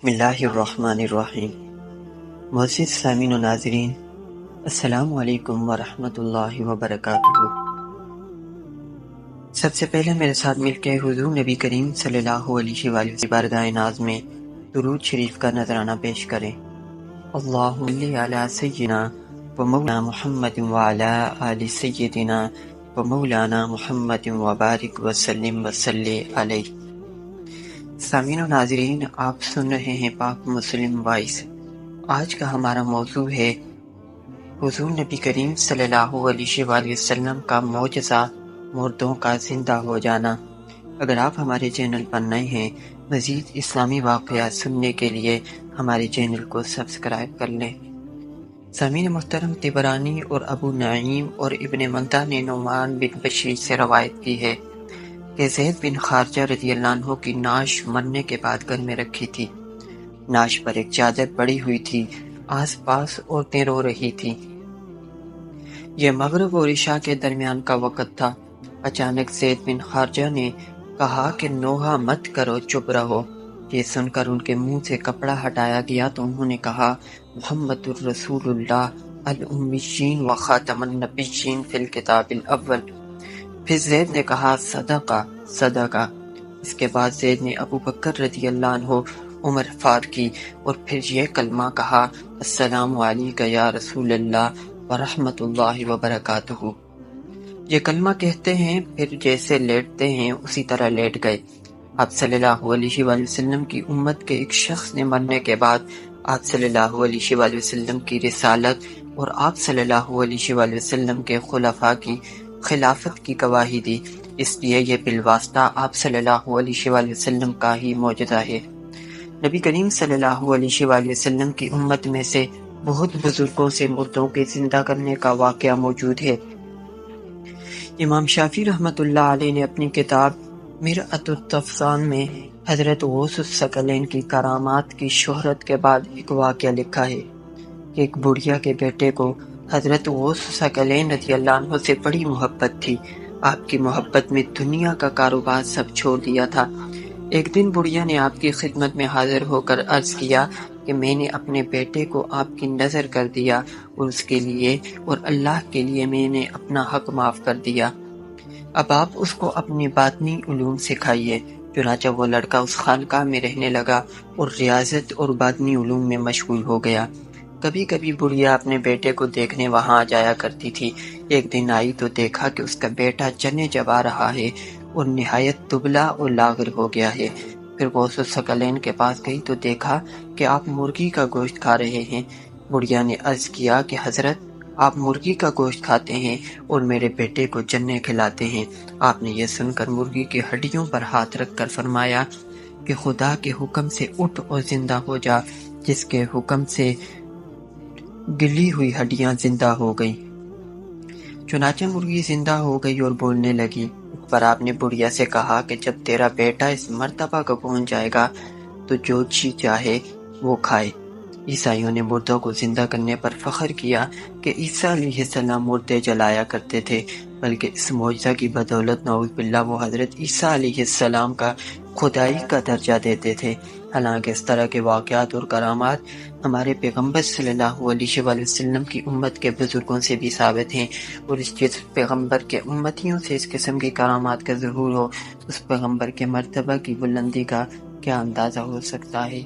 بسم اللہ الرحمن الرحیم۔ معزز سامعین و ناظرین، السلام علیکم ورحمۃ اللہ وبرکاتہ۔ سب سے پہلے میرے ساتھ مل کے حضور نبی کریم صلی اللہ علیہ وآلہ وسلم بارگاہ ناز میں درود شریف کا نذرانہ پیش کریں۔ اللہم صلی علی سیدنا و مولانا محمد وعلی آل سیدنا و مولانا محمد وبارک وسلم وصلی علیہ۔ سامعین و ناظرین، آپ سن رہے ہیں پاک مسلم وائس۔ آج کا ہمارا موضوع ہے حضور نبی کریم صلی اللہ علیہ وآلہ وسلم کا معجزہ مردوں کا زندہ ہو جانا۔ اگر آپ ہمارے چینل پر نئے ہیں، مزید اسلامی واقعات سننے کے لیے ہمارے چینل کو سبسکرائب کر لیں۔ سامعین محترم، طبرانی اور ابو نعیم اور ابن مندہ نے نعمان بن بشیر سے روایت کی ہے کہ زید بن خارجہ رضی اللہ عنہ کی نعش مرنے کے بعد گھر میں رکھی تھی۔ نعش پر ایک چادر پڑی ہوئی تھی، آس پاس عورتیں رو رہی تھیں۔ یہ مغرب اور عشاء کے درمیان کا وقت تھا۔ اچانک زید بن خارجہ نے کہا کہ نوحہ مت کرو، چپ رہو۔ یہ سن کر ان کے منہ سے کپڑا ہٹایا گیا تو انہوں نے کہا، محمد الرسول اللہ الامیین و خاتم النبیین فی الکتاب الاول۔ پھر زید نے کہا، صدقہ صدقہ۔ اس کے بعد زید نے ابو بکر رضی اللہ عنہ عمر فار کی اور پھر یہ کلمہ کہا، السلام علیکہ یا رسول اللہ ورحمۃ اللہ وبرکاتہ۔ یہ کلمہ کہتے ہیں، پھر جیسے لیٹتے ہیں اسی طرح لیٹ گئے۔ آپ صلی اللہ علیہ وآلہ وسلم کی امت کے ایک شخص نے مرنے کے بعد آپ صلی اللہ علیہ وآلہ وسلم کی رسالت اور آپ صلی اللہ علیہ وآلہ وسلم کے خلفاء کی خلافت کی گواہی دی، اس لیے یہ بالواسطہ آپ صلی اللہ علیہ وآلہ وسلم کا ہی معجزہ ہے۔ نبی کریم صلی اللہ علیہ وآلہ وسلم کی امت میں سے بہت بزرگوں سے مردوں کے زندہ کرنے کا واقعہ موجود ہے۔ امام شافعی رحمۃ اللہ علیہ نے اپنی کتاب مرآت التفسان میں حضرت غوث الثقلین کی کرامات کی شہرت کے بعد ایک واقعہ لکھا ہے کہ ایک بڑھیا کے بیٹے کو حضرت غوث الثقلین رضی اللہ عنہ سے بڑی محبت تھی۔ آپ کی محبت میں دنیا کا کاروبار سب چھوڑ دیا تھا۔ ایک دن بڑھیا نے آپ کی خدمت میں حاضر ہو کر عرض کیا کہ میں نے اپنے بیٹے کو آپ کی نظر کر دیا اور اس کے لیے اور اللہ کے لیے میں نے اپنا حق معاف کر دیا۔ اب آپ اس کو اپنی باطنی علوم سکھائیے۔ چنانچہ وہ لڑکا اس خانقاہ میں رہنے لگا اور ریاضت اور باطنی علوم میں مشغول ہو گیا۔ کبھی کبھی بڑھیا اپنے بیٹے کو دیکھنے وہاں جایا کرتی تھی۔ ایک دن آئی تو دیکھا کہ اس کا بیٹا چنے چبا رہا ہے اور نہایت دبلا اور لاغر ہو گیا ہے۔ پھر غوث الثقلین کے پاس گئی تو دیکھا کہ آپ مرغی کا گوشت کھا رہے ہیں۔ بڑھیا نے عرض کیا کہ حضرت، آپ مرغی کا گوشت کھاتے ہیں اور میرے بیٹے کو چنے کھلاتے ہیں۔ آپ نے یہ سن کر مرغی کی ہڈیوں پر ہاتھ رکھ کر فرمایا کہ خدا کے حکم سے اٹھ اور زندہ ہو جا، جس کے حکم سے گلی ہوئی ہڈیاں زندہ ہو گئیں۔ چنانچہ مرغی زندہ ہو گئی اور بولنے لگی۔ اس پر آپ نے بڑھیا سے کہا کہ جب تیرا بیٹا اس مرتبہ کو پہنچ جائے گا تو جو جی چاہے وہ کھائے۔ عیسائیوں نے مردوں کو زندہ کرنے پر فخر کیا کہ عیسیٰ علیہ السلام مردے جلایا کرتے تھے، بلکہ اس معجزہ کی بدولت نعوذ باللہ وہ حضرت عیسیٰ علیہ السلام کا خدائی کا درجہ دیتے تھے۔ حالانکہ اس طرح کے واقعات اور کرامات ہمارے پیغمبر صلی اللہ علیہ وآلہ وسلم کی امت کے بزرگوں سے بھی ثابت ہیں، اور جس پیغمبر کے امتیوں سے اس قسم کی کرامات کا ظہور ہو، اس پیغمبر کے مرتبہ کی بلندی کا کیا اندازہ ہو سکتا ہے۔